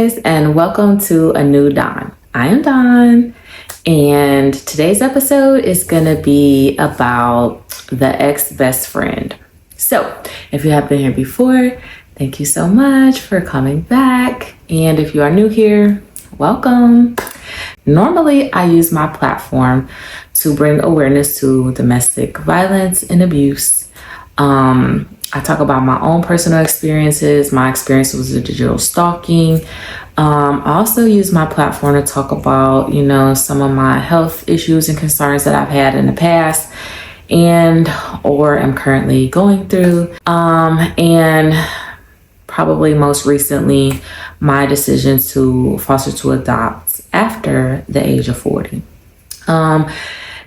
guys, and welcome to a new Dawn. I am Dawn, and today's episode is gonna be about the ex-best friend. So, if you have been here before, thank you so much for coming back. And if you are new here, welcome. Normally, I use my platform to bring awareness to domestic violence and abuse. I talk about my own personal experiences, my experiences with digital stalking. I also use my platform to talk about, some of my health issues and concerns that I've had in the past and or am currently going through. And probably most recently, my decision to foster to adopt after the age of 40.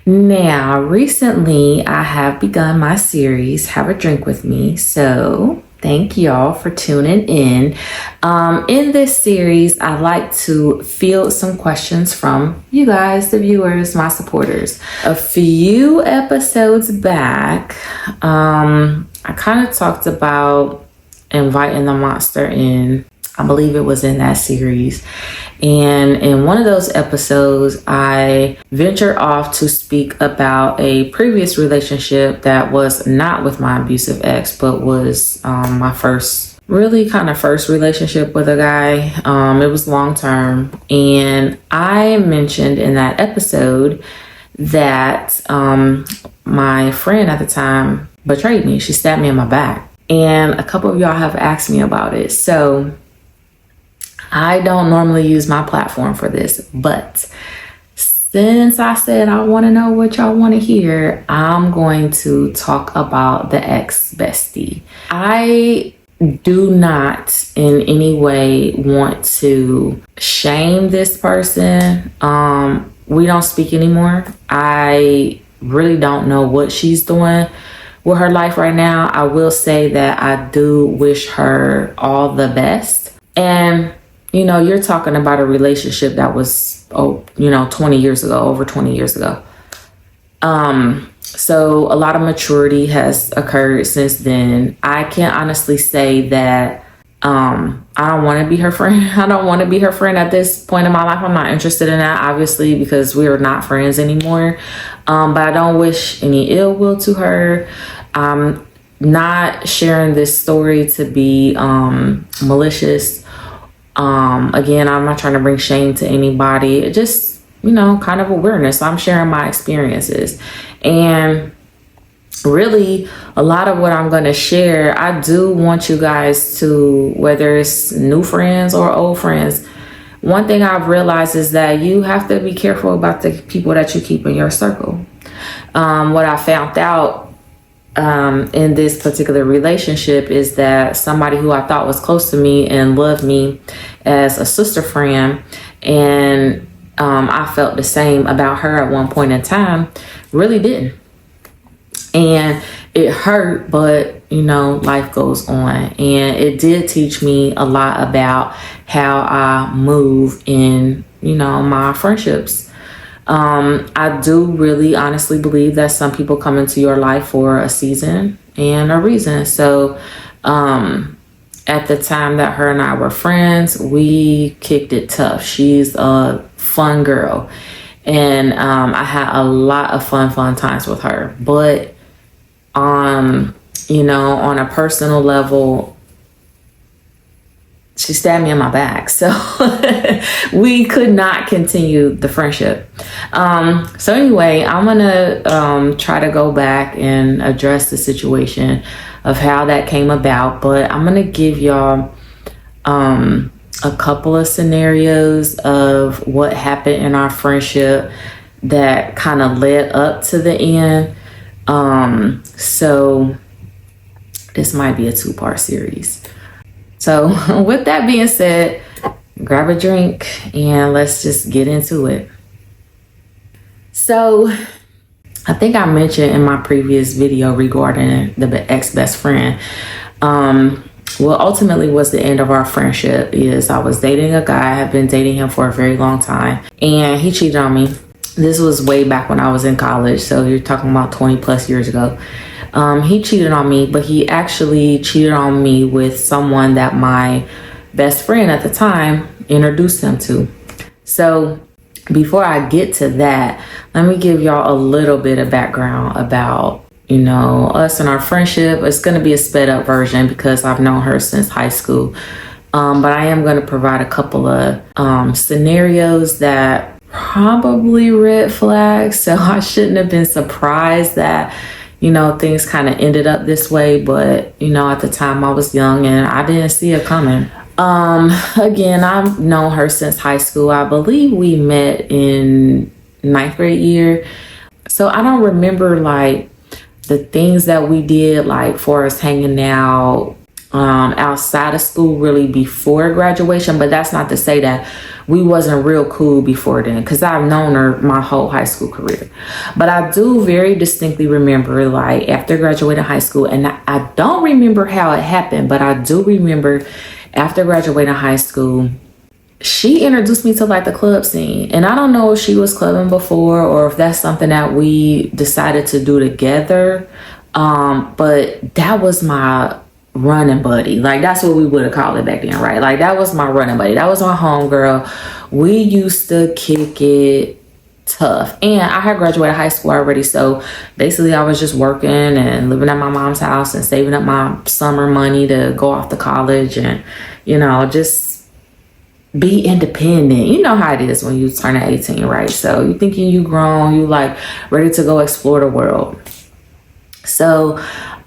Now, recently, I have begun my series, Have a Drink With Me. So thank y'all for tuning in. In this series, I like to field some questions from you guys, the viewers, my supporters. A few episodes back, I kind of talked about inviting the monster in. I believe it was in that series. And in one of those episodes, I ventured off to speak about a previous relationship that was not with my abusive ex, but was my first relationship with a guy. It was long term. And I mentioned in that episode that my friend at the time betrayed me. She stabbed me in my back. And a couple of y'all have asked me about it. So I don't normally use my platform for this, but since I said I want to know what y'all want to hear, I'm going to talk about the ex-bestie. I do not in any way want to shame this person. We don't speak anymore. I really don't know what she's doing with her life right now. I will say that I do wish her all the best. And you're talking about a relationship that was, 20 years ago, over 20 years ago. So a lot of maturity has occurred since then. I can honestly say that I don't want to be her friend. I don't want to be her friend at this point in my life. I'm not interested in that, obviously, because we are not friends anymore. But I don't wish any ill will to her. I'm not sharing this story to be malicious. Again, I'm not trying to bring shame to anybody. It just, kind of awareness. I'm sharing my experiences. And really, a lot of what I'm going to share, I do want you guys to, whether it's new friends or old friends, one thing I've realized is that you have to be careful about the people that you keep in your circle. What I found out in this particular relationship is that somebody who I thought was close to me and loved me as a sister friend, and I felt the same about her at one point in time, really didn't. And it hurt, but life goes on. And it did teach me a lot about how I move in, my friendships. I do really honestly believe that some people come into your life for a season and a reason. So at the time that her and I were friends, we kicked it tough. She's a fun girl. And I had a lot of fun times with her. But on a personal level, she stabbed me in my back. So we could not continue the friendship. So anyway, I'm going to try to go back and address the situation of how that came about. But I'm going to give y'all a couple of scenarios of what happened in our friendship that kind of led up to the end. So this might be a 2-part series. So with that being said, grab a drink and let's just get into it. So I think I mentioned in my previous video regarding the ex-best friend, what ultimately was the end of our friendship is I was dating a guy. I had been dating him for a very long time, and he cheated on me. This was way back when I was in college, so you're talking about 20 plus years ago. He cheated on me, but he actually cheated on me with someone that my best friend at the time introduced him to. So before I get to that, let me give y'all a little bit of background about, us and our friendship. It's going to be a sped up version because I've known her since high school. But I am going to provide a couple of scenarios that probably red flags. So I shouldn't have been surprised that, things kind of ended up this way. But, at the time I was young and I didn't see it coming. Again, I've known her since high school. I believe we met in 9th grade year. So I don't remember like the things that we did, like for us hanging out outside of school really before graduation. But that's not to say that we wasn't real cool before then, because I've known her my whole high school career. But I do very distinctly remember like after graduating high school, and I don't remember how it happened, but I do remember after graduating high school, she introduced me to like the club scene. And I don't know if she was clubbing before or if that's something that we decided to do together. But that was my running buddy. Like that's what we would have called it back then, right? Like that was my running buddy. That was my homegirl. We used to kick it tough. And I had graduated high school already. So basically I was just working and living at my mom's house and saving up my summer money to go off to college and, just be independent. You know how it is when you turn 18, right? So you thinking you grown, you like ready to go explore the world. So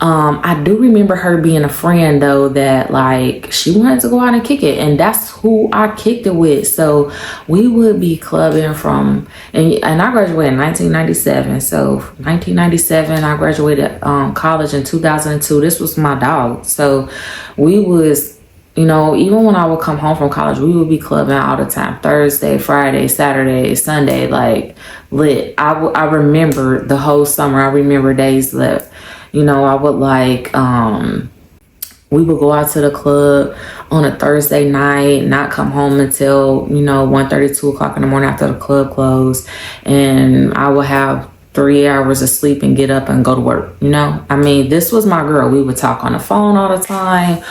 I do remember her being a friend though that like she wanted to go out and kick it, and that's who I kicked it with. So we would be clubbing from and I graduated in 1997. So 1997 I graduated college in 2002. This was my dog. So we was even when I would come home from college, we would be clubbing all the time. Thursday, Friday, Saturday, Sunday, like lit. I remember the whole summer. I remember days left. I would like, we would go out to the club on a Thursday night, not come home until, 1:30, 2 o'clock in the morning after the club closed. And I would have 3 hours of sleep and get up and go to work. This was my girl. We would talk on the phone all the time.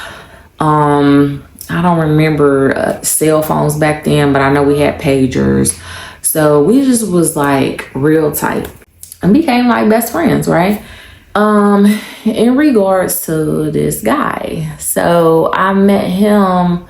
I don't remember cell phones back then, but I know we had pagers. So we just was like real tight and became like best friends, right? In regards to this guy. So I met him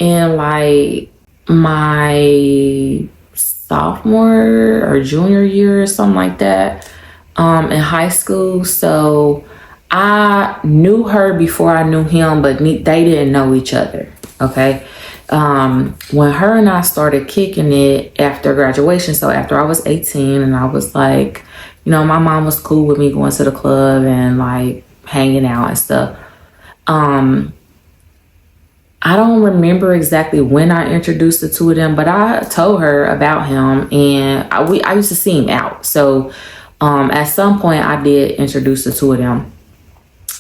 in like my sophomore or junior year or something like that, in high school. So I knew her before I knew him, but they didn't know each other. Okay. When her and I started kicking it after graduation, so after I was 18 and I was like, my mom was cool with me going to the club and like hanging out and stuff. I don't remember exactly when I introduced the two of them, but I told her about him and I used to see him out. So at some point I did introduce the two of them.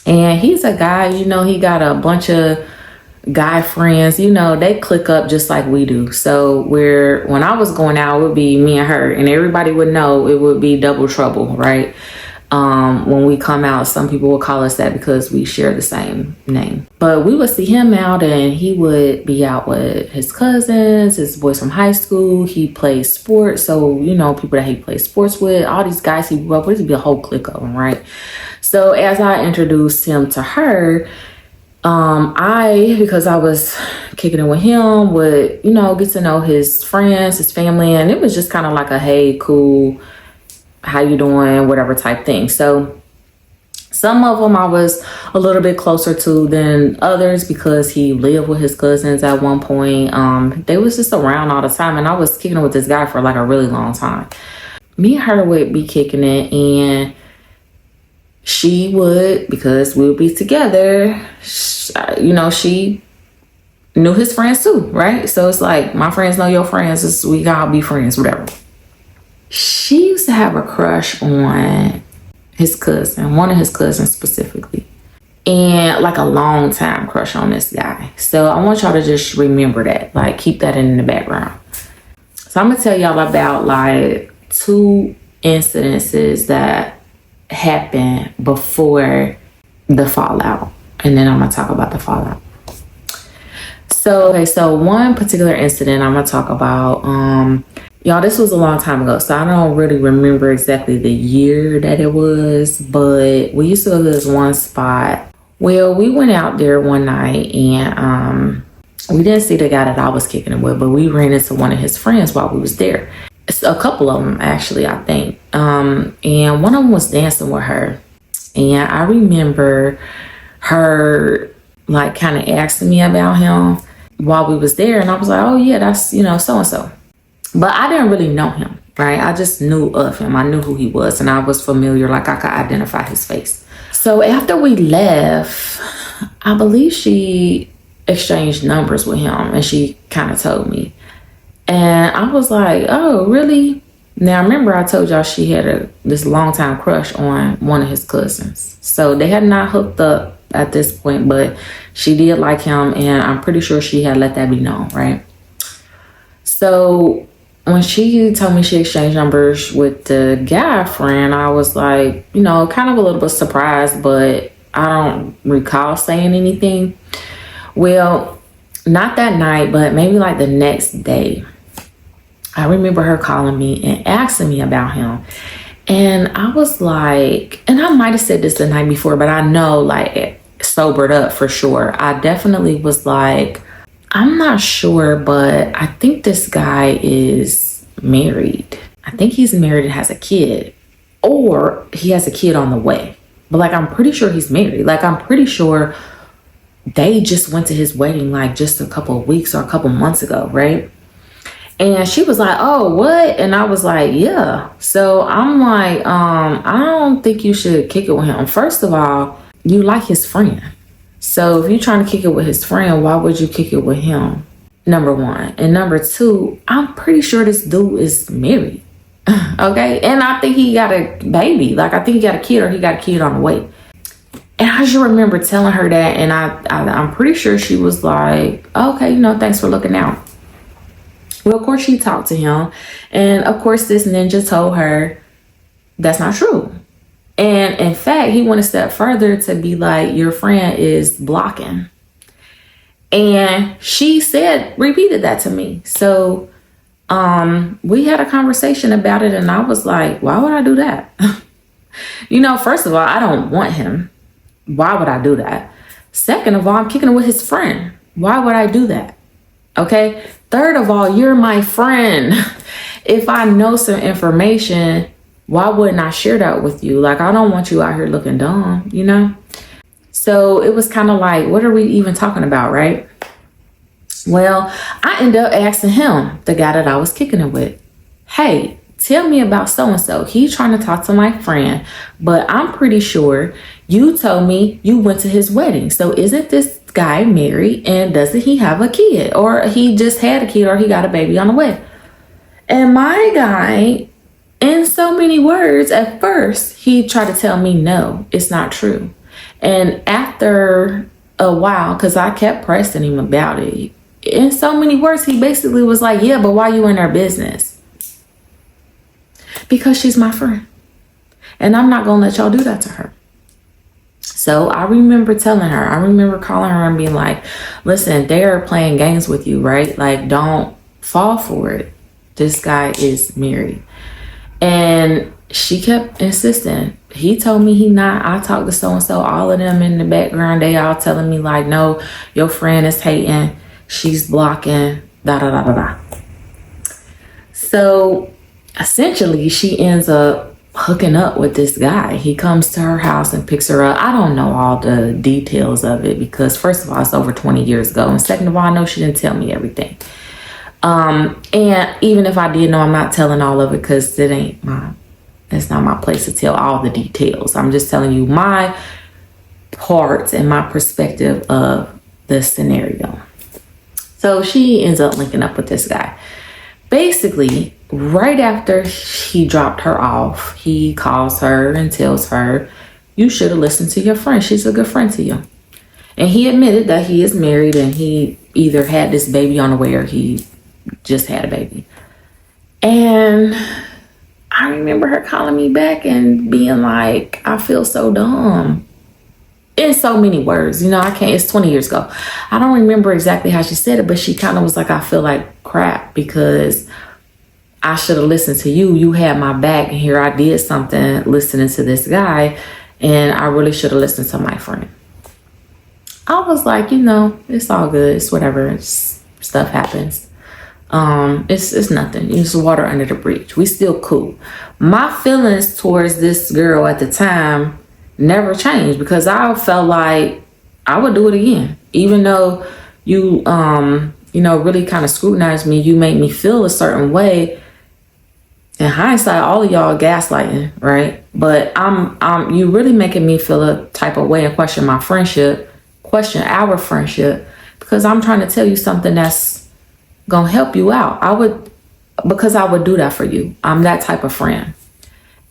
And he's a guy, he got a bunch of guy friends, they click up just like we do. So when I was going out, it would be me and her, and everybody would know it would be double trouble, right? When we come out, some people will call us that because we share the same name. But we would see him out and he would be out with his cousins, his boys from high school. He plays sports. So, people that he plays sports with, all these guys he grew up with, it'd be a whole clique of them, right? So as I introduced him to her, because I was kicking it with him, would, get to know his friends, his family, and it was just kind of like a, hey, cool, how you doing, whatever type thing. So some of them I was a little bit closer to than others because he lived with his cousins at one point. They was just around all the time, and I was kicking it with this guy for like a really long time. Me and her would be kicking it, and she would, because we would be together, she knew his friends too, right? So it's like, my friends know your friends, we gotta be friends, whatever. She used to have a crush on his cousin, one of his cousins specifically, and like a long time crush on this guy. So I want y'all to just remember that, like keep that in the background. So I'm gonna tell y'all about like 2 incidences that happened before the fallout, and then I'm gonna talk about the fallout. So one particular incident I'm gonna talk about, y'all, this was a long time ago, so I don't really remember exactly the year that it was, but we used to go to this one spot. Well, we went out there one night and we didn't see the guy that I was kicking it with, but we ran into one of his friends while we was there. It's a couple of them actually, I think. And one of them was dancing with her. And I remember her like kind of asking me about him while we was there. And I was like, oh yeah, that's, so-and-so. But I didn't really know him, right? I just knew of him. I knew who he was and I was familiar, like I could identify his face. So after we left, I believe she exchanged numbers with him and she kind of told me. And I was like, oh, really? Now, remember I told y'all she had this longtime crush on one of his cousins. So they had not hooked up at this point, but she did like him. And I'm pretty sure she had let that be known, right? So when she told me she exchanged numbers with the guy friend, I was like, kind of a little bit surprised, but I don't recall saying anything. Well, not that night, but maybe like the next day, I remember her calling me and asking me about him. And I was like, and I might have said this the night before, but I know like it sobered up for sure. I definitely was like, I'm not sure, but I think this guy is married. I think he's married and has a kid, or he has a kid on the way. But like, I'm pretty sure he's married. Like, I'm pretty sure they just went to his wedding like just a couple of weeks or a couple months ago, right? And she was like, oh, what? And I was like, yeah. So I'm like, I don't think you should kick it with him. First of all, you like his friend. So if you're trying to kick it with his friend, why would you kick it with him? Number one. And number two, I'm pretty sure this dude is married. Okay? And I think he got a baby. Like, I think he got a kid or he got a kid on the way. And I just remember telling her that. And I'm pretty sure she was like, okay, thanks for looking out. Well, of course, she talked to him. And of course, this ninja told her that's not true. And in fact, he went a step further to be like, your friend is blocking. And she repeated that to me. So we had a conversation about it. And I was like, why would I do that? First of all, I don't want him. Why would I do that? Second of all, I'm kicking it with his friend. Why would I do that? Okay. Third of all, you're my friend. If I know some information, why wouldn't I share that with you? Like, I don't want you out here looking dumb, So it was kind of like, what are we even talking about, right? Well, I ended up asking him, the guy that I was kicking it with, hey, tell me about so-and-so. He's trying to talk to my friend, but I'm pretty sure you told me you went to his wedding. So isn't this guy married, and doesn't he have a kid, or he just had a kid, or he got a baby on the way? And my guy, in so many words, at first he tried to tell me no, it's not true. And after a while, because I kept pressing him about it, in so many words, he basically was like, yeah, but why you in her business? Because she's my friend, and I'm not gonna let y'all do that to her. So I remember telling her, I remember calling her and being like, listen, they're playing games with you, right? Like, don't fall for it. This guy is married. And she kept insisting. He told me he not. I talked to so-and-so, all of them in the background. They all telling me like, no, your friend is hating. She's blocking, da, da, da, da, da. So essentially she ends up hooking up with this guy. He comes to her house and picks her up. I don't know all the details of it because first of all, it's over 20 years ago. And second of all, I know she didn't tell me everything. And even if I did know, I'm not telling all of it because it's not my place to tell all the details. I'm just telling you my part and my perspective of the scenario. So she ends up linking up with this guy. Basically, right after he dropped her off, he calls her and tells her, you should have listened to your friend. She's a good friend to you. And he admitted that he is married and he either had this baby on the way or he just had a baby. And I remember her calling me back and being like, I feel so dumb. in so many words, you know, I can't, it's 20 years ago. I don't remember exactly how she said it, but she kind of was like, I feel like crap because I should have listened to you. You had my back, and here I did something listening to this guy, and I really should have listened to my friend. I was like, you know, it's all good. It's whatever. Stuff happens. It's nothing. It's water under the bridge. We still cool. My feelings towards this girl at the time never changed because I felt like I would do it again. Even though you, you know, really kind of scrutinized me, you made me feel a certain way. In hindsight, all of y'all gaslighting, right? But you really making me feel a type of way and question my friendship, question our friendship, because I'm trying to tell you something that's gonna help you out. Because I would do that for you. I'm that type of friend.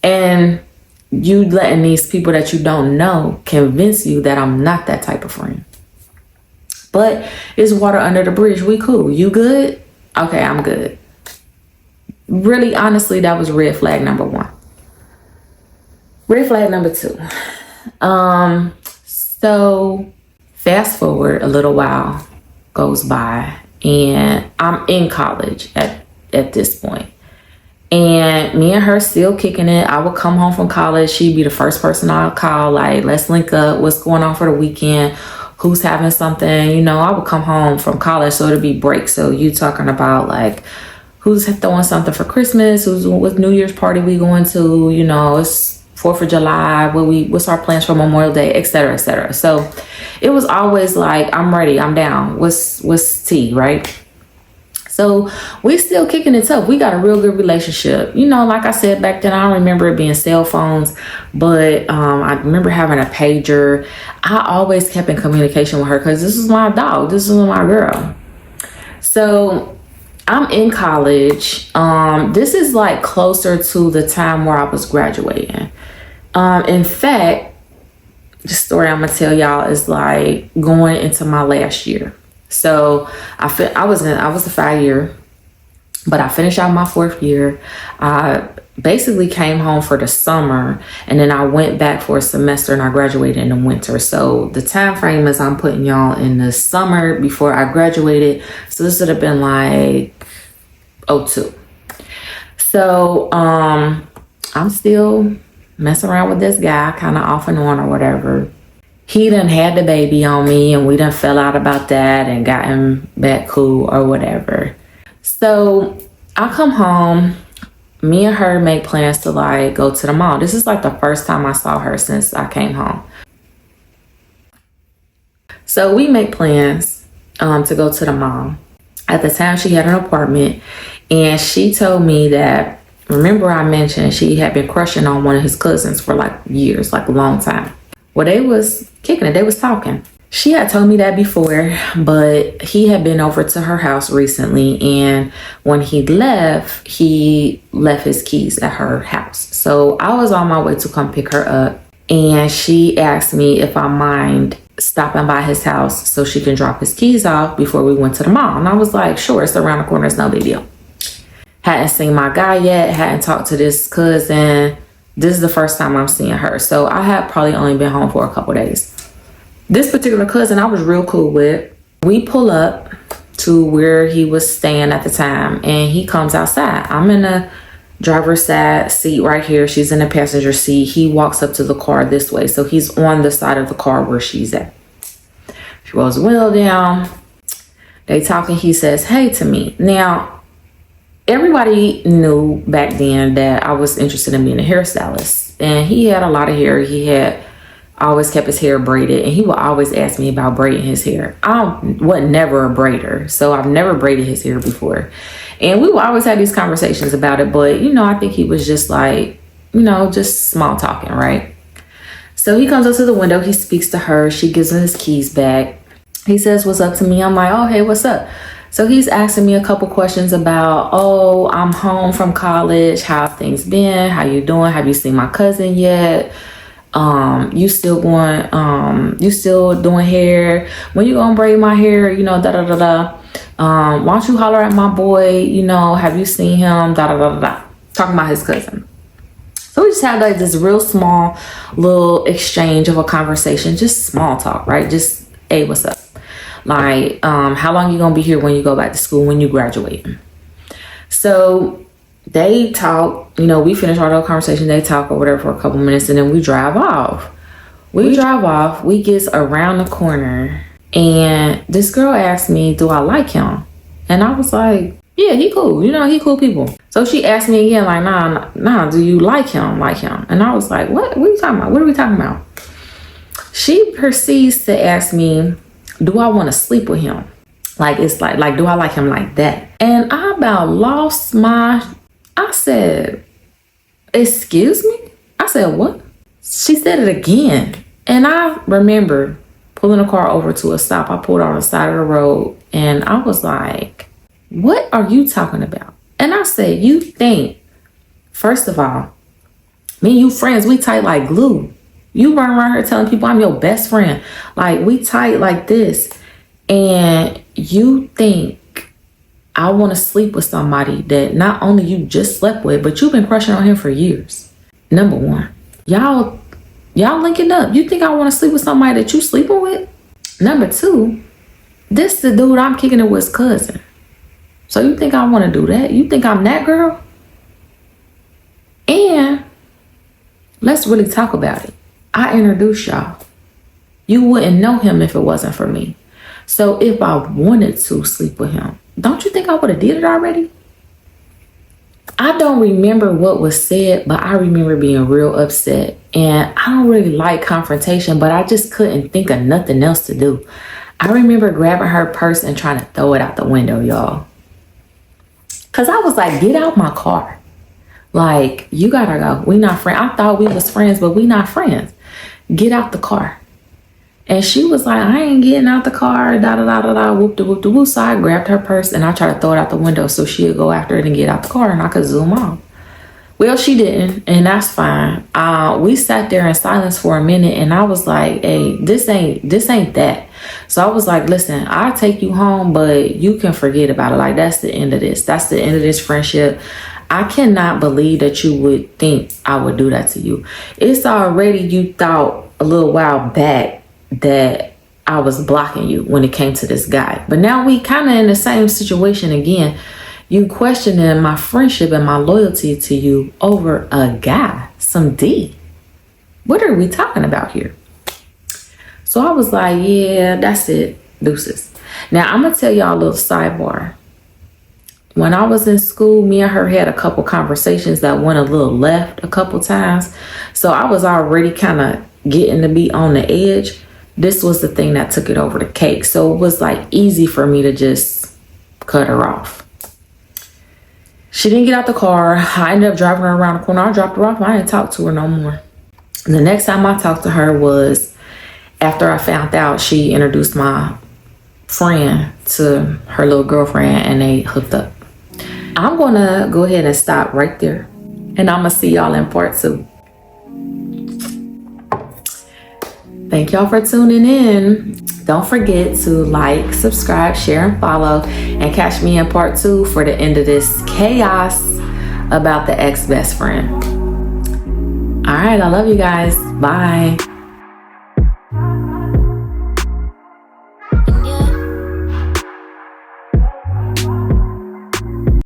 And you letting these people that you don't know convince you that I'm not that type of friend. But it's water under the bridge. We cool. You good? Okay, I'm good. Really, honestly, that was red flag number 1. Red flag number 2. So fast forward a little while goes by, and I'm in college at this point. And me and her still kicking it. I would come home from college. She'd be the first person I'll call, like, let's link up. What's going on for the weekend? Who's having something? You know, I would come home from college, so it'd be break. So you talking about, like, who's throwing something for Christmas? Who's with New Year's party we going to? You know, it's 4th of July. What's our plans for Memorial Day, et cetera, et cetera. So it was always like, I'm ready, I'm down. What's tea, right? So we still kicking it tough. We got a real good relationship. You know, like I said back then, I don't remember it being cell phones, but I remember having a pager. I always kept in communication with her because this is my dog. This is my girl. So I'm in college. This is like closer to the time where I was graduating. In fact, the story I'm gonna tell y'all is like going into my last year. So I was the 5 year, but I finished out my 4th year. I basically came home for the summer, and then I went back for a semester, and I graduated in the winter. So the time frame is I'm putting y'all in the summer before I graduated. So this would have been like 02. So I'm still messing around with this guy, kind of off and on or whatever. He done had the baby on me, and we done fell out about that and gotten back cool or whatever. So I come home, me and her make plans to like go to the mall. This is like the first time I saw her since I came home. So we make plans to go to the mall. At the time, she had an apartment, and she told me that, remember I mentioned she had been crushing on one of his cousins for like years, like a long time. Well, they was kicking it. They was talking. She had told me that before, but he had been over to her house recently, and when he left his keys at her house. So I was on my way to come pick her up, and she asked me if I mind stopping by his house so she can drop his keys off before we went to the mall. And I was like, sure, it's around the corner. It's no big deal. Hadn't seen my guy yet. Hadn't talked to this cousin. This is the first time I'm seeing her. So I had probably only been home for a couple days. This particular cousin I was real cool with. We pull up to where he was staying at the time, and he comes outside. I'm in the driver's side seat right here. She's in the passenger seat. He walks up to the car this way. So he's on the side of the car where she's at. She rolls the window down. They talking. He says, hey to me. Now, everybody knew back then that I was interested in being a hairstylist, and he had a lot of hair. He had always kept his hair braided, and he would always ask me about braiding his hair. I wasn't never a braider, so I've never braided his hair before. And we would always have these conversations about it, but you know, I think he was just like, you know, just small talking, right? So he comes up to the window, he speaks to her, she gives him his keys back. He says, what's up to me? I'm like, oh, hey, what's up? So he's asking me a couple questions about, oh, I'm home from college. How have things been? How you doing? Have you seen my cousin yet? You still doing hair? When you gonna braid my hair? You know, da da da da. Why don't you holler at my boy? You know, have you seen him? Da da da da da. Talking about his cousin. So just have like this real small little exchange of a conversation, just small talk, right? Just, hey, what's up? Like, how long you gonna be here when you go back to school, when you graduate? So they talk, you know, we finish our little conversation, they talk or whatever for a couple minutes, and then we drive off. We get around the corner, and this girl asked me, do I like him? And I was like, yeah, he cool. You know, he cool people. So she asked me again, like, nah, do you like him? And I was like, what? What are you talking about? What are we talking about? She proceeds to ask me, do I want to sleep with him? Like, it's like, do I like him like that? And I about lost I said, excuse me? I said, what? She said it again. And I remember pulling the car over to a stop. I pulled on the side of the road, and I was like, what are you talking about? And I said, you think, first of all, me and you friends, we tight like glue. You run around here telling people I'm your best friend. Like, we tight like this. And you think I want to sleep with somebody that not only you just slept with, but you've been crushing on him for years. Number one, y'all linking up. You think I want to sleep with somebody that you sleeping with? Number two, this the dude I'm kicking it with his cousin. So you think I want to do that? You think I'm that girl? And let's really talk about it. I introduced y'all. You wouldn't know him if it wasn't for me. So if I wanted to sleep with him, don't you think I would have did it already? I don't remember what was said, but I remember being real upset. And I don't really like confrontation, but I just couldn't think of nothing else to do. I remember grabbing her purse and trying to throw it out the window, y'all. Because I was like, get out my car. Like, you gotta go. We not friends. I thought we was friends, but we not friends. Get out the car. And she was like, I ain't getting out the car, whoop de whoop. So I grabbed her purse and I tried to throw it out the window so she'd go after it and get out the car and I could zoom off. Well, she didn't, and that's fine. We sat there in silence for a minute, and I was like, hey, this ain't that. So I was like, listen, I'll take you home, but you can forget about it. Like, that's the end of this. That's the end of this friendship. I cannot believe that you would think I would do that to you. It's already, you thought a little while back that I was blocking you when it came to this guy. But now we kind of in the same situation again. You questioning my friendship and my loyalty to you over a guy, some D. What are we talking about here? So I was like, yeah, that's it, deuces. Now I'm gonna tell y'all a little sidebar. When I was in school, me and her had a couple conversations that went a little left a couple times. So I was already kind of getting to be on the edge. This was the thing that took it over the cake. So it was like easy for me to just cut her off. She didn't get out the car. I ended up driving her around the corner. I dropped her off. I didn't talk to her no more. The next time I talked to her was after I found out she introduced my friend to her little girlfriend and they hooked up. I'm going to go ahead and stop right there. And I'm going to see y'all in part 2. Thank y'all for tuning in. Don't forget to like, subscribe, share, and follow. And catch me in part 2 for the end of this chaos about the ex-best friend. All right, I love you guys. Bye.